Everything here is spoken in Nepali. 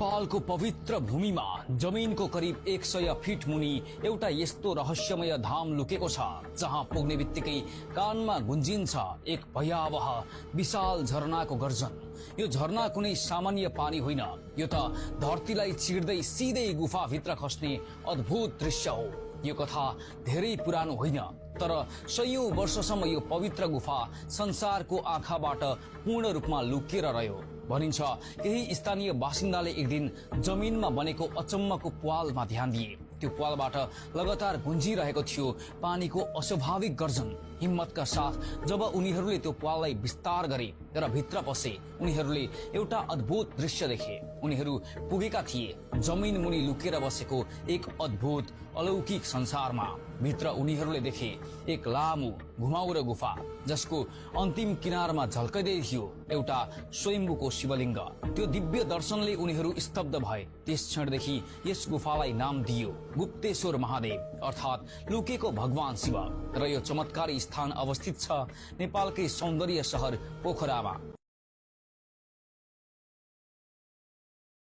नेपालको पवित्र भूमिमा जमिनको करिब 100 फिट मुनि एउटा यस्तो रहस्यमय धाम लुकेको छ जहाँ पुग्ने बित्तिकै कानमा गुन्जिन्छ एक भयावह विशाल झरनाको गर्जन। यो झरना कुनै सामान्य पानी होइन, यो त धरतीलाई चिर्दै सिधै गुफाभित्र खस्ने अद्भुत दृश्य हो। यो कथा धेरै पुरानो होइन, तर सयौं वर्षसम्म यो पवित्र गुफा संसारको आँखाबाट पूर्ण रूपमा लुकिएर रह्यो। भनिन्छ केही स्थानीय बासिन्दाले एक दिन जमिनमा बनेको अचम्मको प्वालमा ध्यान दिए। त्यो प्वालबाट लगातार गुन्जिरहेको थियो पानीको अस्वाभाविक गर्जन। हिम्मतका साथ जब उनीहरूले त्यो प्वाललाई विस्तार गरे र भित्र पसे, उनीहरूले एउटा अद्भुत दृश्य देखे। उनीहरू पुगेका थिए जमिन मुनि लुकेर बसेको एक अद्भुत अलौकिक संसारमा। भित्र उनीहरूले देखे एक लामो घुमाउरो गुफा जसको अन्तिम किनारमा झल्कदै थियो एउटा स्वयम्भूको शिवलिङ्ग। त्यो दिव्य दर्शनले उनीहरू स्तब्ध भए। त्यस क्षणदेखि यस गुफालाई नाम दिइयो गुप्तेश्वर महादेव, अर्थात् लुकेको भगवान शिव। र यो चमत्कारी स्थान अवस्थित छ नेपालकै सौन्दर्य शहर पोखरामा।